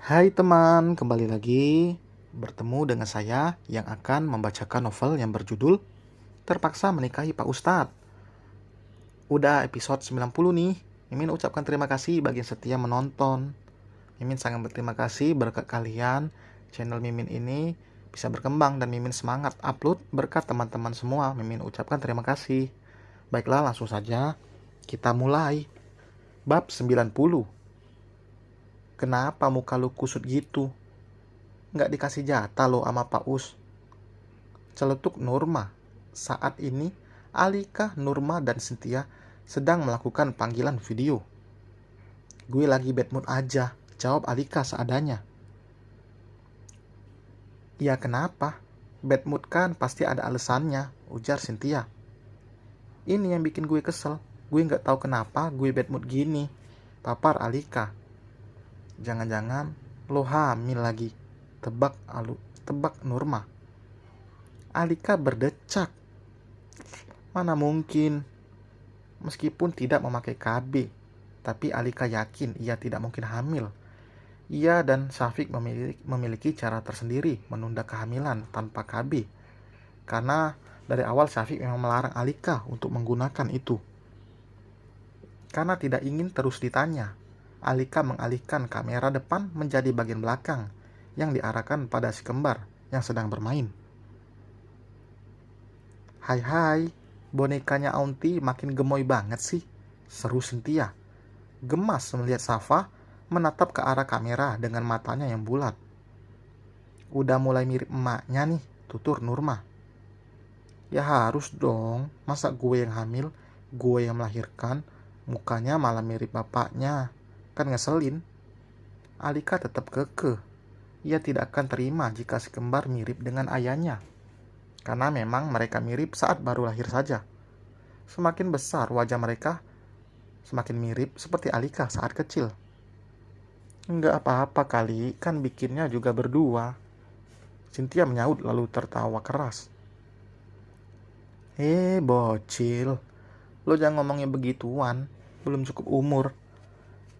Hai teman, kembali lagi bertemu dengan saya yang akan membacakan novel yang berjudul Terpaksa Menikahi Pak Ustadz. Udah episode 90 nih. Mimin ucapkan terima kasih bagi yang setia menonton. Mimin sangat berterima kasih berkat kalian. Channel Mimin ini bisa berkembang dan Mimin semangat upload berkat teman-teman semua. Mimin ucapkan terima kasih. Baiklah, langsung saja kita mulai. Bab 90. Kenapa muka lu kusut gitu? Nggak dikasih jatah lo sama Pak Us. Celetuk Nurma. Saat ini, Alika, Nurma, dan Cynthia sedang melakukan panggilan video. Gue lagi bad mood aja, jawab Alika seadanya. Ya kenapa? Bad mood kan pasti ada alasannya, ujar Cynthia. Ini yang bikin gue kesel. Gue nggak tahu kenapa gue bad mood gini, papar Alika. Jangan-jangan lo hamil lagi, tebak Nurma. Alika berdecak. Mana mungkin? Meskipun tidak memakai KB, tapi Alika yakin ia tidak mungkin hamil. Ia dan Syafiq memiliki cara tersendiri menunda kehamilan tanpa KB. Karena dari awal Syafiq memang melarang Alika untuk menggunakan itu. Karena tidak ingin terus ditanya, Alika mengalihkan kamera depan menjadi bagian belakang yang diarahkan pada si kembar yang sedang bermain. Hai, bonekanya Aunty makin gemoy banget sih, seru Cynthia. Gemas melihat Safa menatap ke arah kamera dengan matanya yang bulat. Udah mulai mirip emaknya nih, tutur Nurma. Ya harus dong, masa gue yang hamil, gue yang melahirkan, mukanya malah mirip bapaknya. Kan ngeselin. Alika tetap kekeh. Ia tidak akan terima jika si kembar mirip dengan ayahnya. Karena memang mereka mirip saat baru lahir saja. Semakin besar wajah mereka, semakin mirip seperti Alika saat kecil. Enggak apa-apa kali, kan bikinnya juga berdua. Cynthia menyaut lalu tertawa keras. Bocil, lo jangan ngomongnya begituan, belum cukup umur.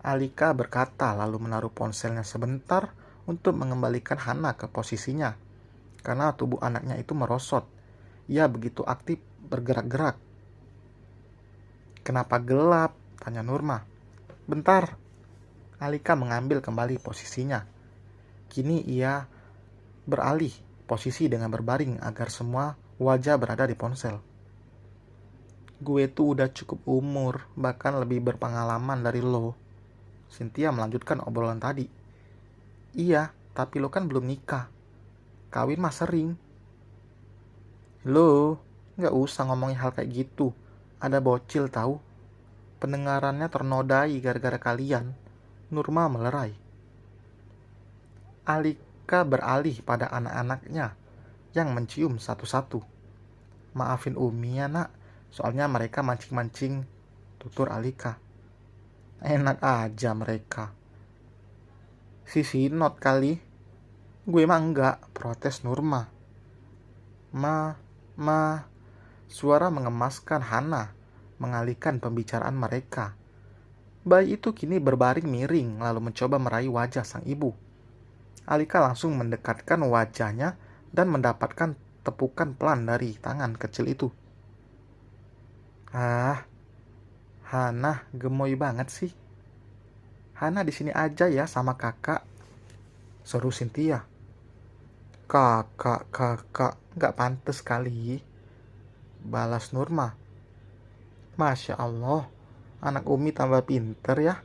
Alika berkata lalu menaruh ponselnya sebentar untuk mengembalikan Hana ke posisinya. Karena tubuh anaknya itu merosot. Ia begitu aktif bergerak-gerak. Kenapa gelap? Tanya Nurma. Bentar. Alika mengambil kembali posisinya. Kini ia beralih posisi dengan berbaring agar semua wajah berada di ponsel. Gue tuh udah cukup umur, bahkan lebih berpengalaman dari lo. Cynthia melanjutkan obrolan tadi. Iya, tapi lo kan belum nikah. Kawin mah sering. Lo, gak usah ngomongin hal kayak gitu. Ada bocil tahu. Pendengarannya ternodai gara-gara kalian. Nurma melerai. Alika beralih pada anak-anaknya yang mencium satu-satu. Maafin Umi ya nak, soalnya mereka mancing-mancing, tutur Alika. Enak aja mereka. Si not kali. Gue mah enggak, protes Nurma. Suara mengemaskan Hana mengalihkan pembicaraan mereka. Bayi itu kini berbaring miring lalu mencoba meraih wajah sang ibu. Alika langsung mendekatkan wajahnya dan mendapatkan tepukan pelan dari tangan kecil itu. Hana gemoy banget sih. Hana di sini aja ya sama kakak, seru Cynthia. Kakak, gak pantas kali, balas Nurma. Masya Allah, anak Umi tambah pinter ya.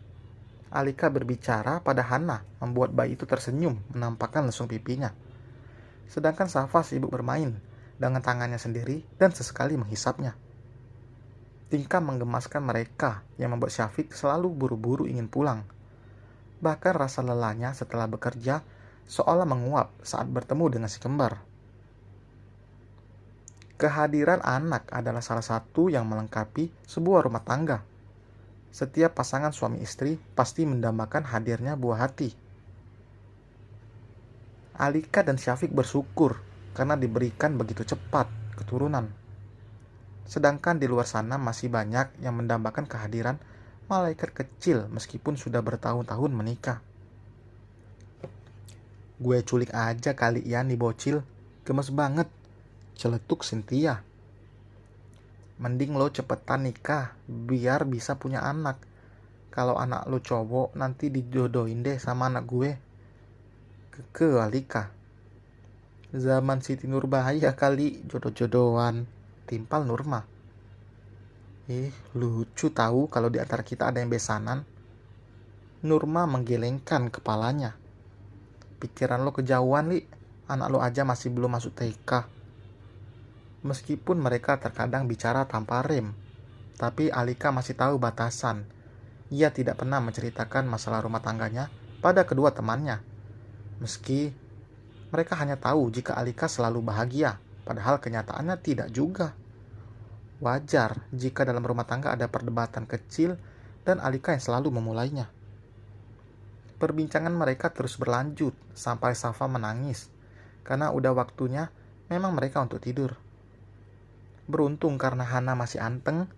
Alika berbicara pada Hana, membuat bayi itu tersenyum, menampakkan lesung pipinya. Sedangkan Safa sibuk bermain dengan tangannya sendiri dan sesekali menghisapnya. Tingkah menggemaskan mereka yang membuat Syafiq selalu buru-buru ingin pulang. Bahkan rasa lelahnya setelah bekerja seolah menguap saat bertemu dengan si kembar. Kehadiran anak adalah salah satu yang melengkapi sebuah rumah tangga. Setiap pasangan suami istri pasti mendambakan hadirnya buah hati. Alika dan Syafiq bersyukur karena diberikan begitu cepat keturunan. Sedangkan di luar sana masih banyak yang mendambakan kehadiran malaikat kecil meskipun sudah bertahun-tahun menikah. Gue culik aja kali ya nih bocil. Gemes banget. Celetuk Cynthia. Mending lo cepetan nikah biar bisa punya anak. Kalau anak lo cowok nanti dijodohin deh sama anak gue. Keke Alika. Zaman Siti Nurbaya kali jodoh-jodohan. Timpal Nurma. Lucu tahu kalau di antara kita ada yang besanan. Nurma menggelengkan kepalanya. Pikiran lo kejauhan, Li. Anak lo aja masih belum masuk TK. Meskipun mereka terkadang bicara tanpa rem, tapi Alika masih tahu batasan. Ia tidak pernah menceritakan masalah rumah tangganya pada kedua temannya. Meski mereka hanya tahu jika Alika selalu bahagia, padahal kenyataannya tidak juga. Wajar jika dalam rumah tangga ada perdebatan kecil dan Alika yang selalu memulainya. Perbincangan mereka terus berlanjut sampai Safa menangis, karena udah waktunya memang mereka untuk tidur. Beruntung karena Hana masih anteng,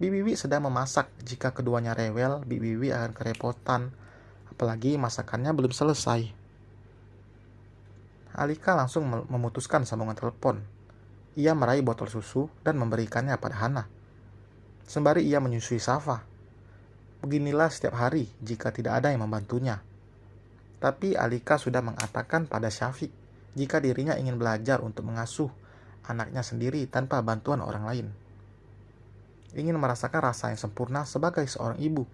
Bibi Wiwi sedang memasak. Jika keduanya rewel, Bibi Wiwi akan kerepotan, apalagi masakannya belum selesai. Alika langsung memutuskan sambungan telepon. Ia meraih botol susu dan memberikannya pada Hana. Sembari ia menyusui Safa. Beginilah setiap hari jika tidak ada yang membantunya. Tapi Alika sudah mengatakan pada Syafiq jika dirinya ingin belajar untuk mengasuh anaknya sendiri tanpa bantuan orang lain. Ingin merasakan rasa yang sempurna sebagai seorang ibu.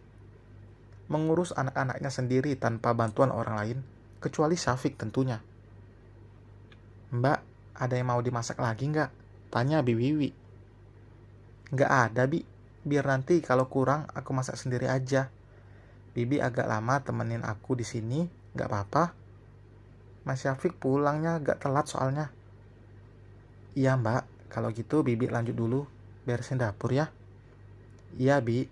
Mengurus anak-anaknya sendiri tanpa bantuan orang lain, kecuali Syafiq tentunya. Mbak, ada yang mau dimasak lagi nggak? Tanya Bi Wiwi. Nggak ada, Bi. Biar nanti kalau kurang aku masak sendiri aja. Bibi agak lama temenin aku di sini, nggak apa-apa. Mas Syafiq pulangnya agak telat soalnya. Iya mbak, kalau gitu Bibi lanjut dulu, beresin dapur ya. Iya Bi.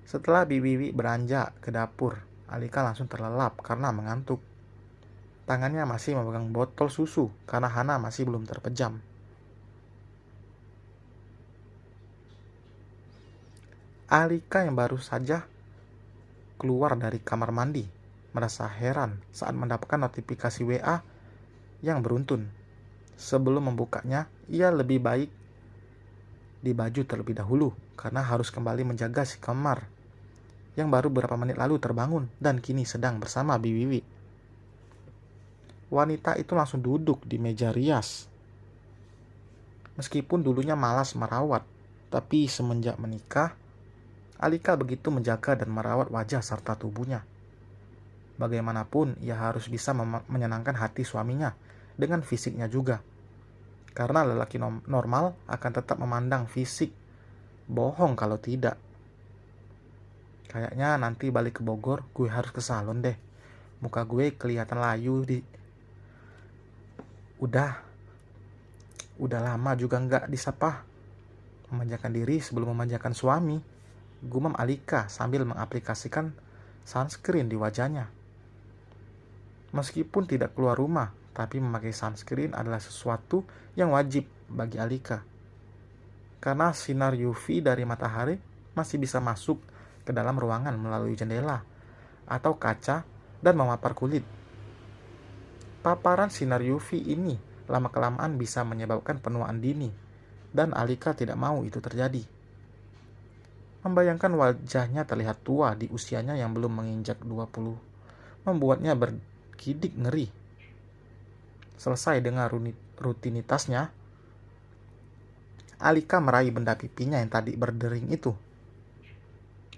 Setelah Bibi beranjak ke dapur, Alika langsung terlelap karena mengantuk. Tangannya masih memegang botol susu karena Hana masih belum terpejam. Alika yang baru saja keluar dari kamar mandi merasa heran saat mendapatkan notifikasi WA yang beruntun. Sebelum membukanya, ia lebih baik dibaju terlebih dahulu karena harus kembali menjaga si kamar yang baru beberapa menit lalu terbangun dan kini sedang bersama Bi Wiwi. Wanita itu langsung duduk di meja rias. Meskipun dulunya malas merawat, tapi semenjak menikah, Alika begitu menjaga dan merawat wajah serta tubuhnya. Bagaimanapun, ia harus bisa menyenangkan hati suaminya dengan fisiknya juga. Karena lelaki normal akan tetap memandang fisik. Bohong kalau tidak. Kayaknya nanti balik ke Bogor, gue harus ke salon deh. Muka gue kelihatan layu di... Udah lama juga nggak disapa. Memanjakan diri sebelum memanjakan suami. Gumam Alika sambil mengaplikasikan sunscreen di wajahnya. Meskipun tidak keluar rumah, tapi memakai sunscreen adalah sesuatu yang wajib bagi Alika. Karena sinar UV dari matahari masih bisa masuk ke dalam ruangan melalui jendela atau kaca dan memapar kulit. Paparan sinar UV ini lama-kelamaan bisa menyebabkan penuaan dini, dan Alika tidak mau itu terjadi. Membayangkan wajahnya terlihat tua di usianya yang belum menginjak 20 membuatnya bergidik ngeri. Selesai dengan rutinitasnya, Alika meraih benda pipinya yang tadi berdering itu.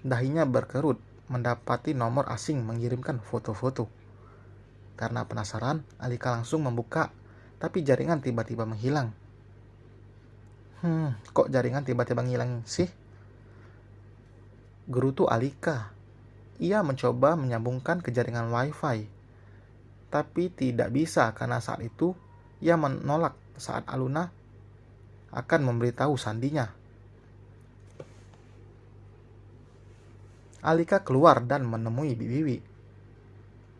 Dahinya berkerut mendapati nomor asing mengirimkan foto-foto. Karena penasaran, Alika langsung membuka, tapi jaringan tiba-tiba menghilang. Kok jaringan tiba-tiba ngilang sih? Gerutu Alika. Ia mencoba menyambungkan ke jaringan wifi, tapi tidak bisa karena saat itu ia menolak saat Aluna akan memberitahu sandinya. Alika keluar dan menemui Bi Wiwi.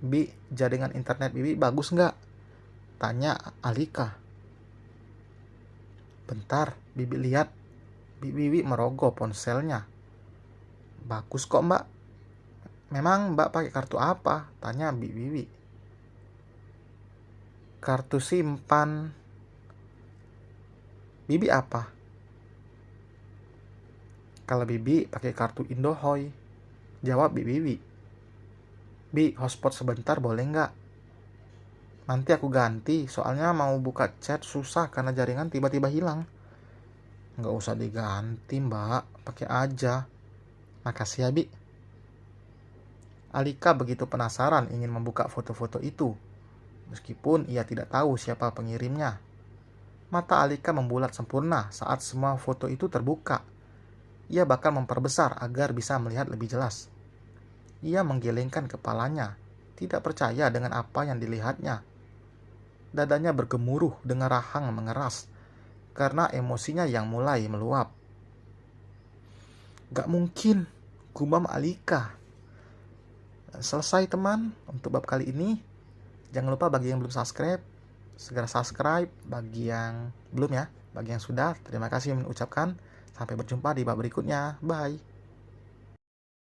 Bi, jaringan internet Bibi bagus nggak? Tanya Alika. Bentar, Bibi lihat. Bi Wiwi merogoh ponselnya. Bagus kok mbak. Memang mbak pakai kartu apa? Tanya Bi Wiwi. Kartu simpan. Bibi apa? Kalau Bibi pakai kartu Indohoy. Jawab Bibi. Bi, hotspot sebentar boleh nggak? Nanti aku ganti, soalnya mau buka chat susah karena jaringan tiba-tiba hilang. Nggak usah diganti mbak, pakai aja. Makasih ya Bi. Alika begitu penasaran ingin membuka foto-foto itu, meskipun ia tidak tahu siapa pengirimnya. Mata Alika membulat sempurna saat semua foto itu terbuka. Ia bahkan memperbesar agar bisa melihat lebih jelas. Ia menggelengkan kepalanya, tidak percaya dengan apa yang dilihatnya. Dadanya bergemuruh dengan rahang mengeras, karena emosinya yang mulai meluap. Gak mungkin, gumam Alika. Selesai teman untuk bab kali ini. Jangan lupa bagi yang belum subscribe, segera subscribe. Bagi yang belum ya, bagi yang sudah, terima kasih mengucapkan. Sampai berjumpa di bab berikutnya. Bye.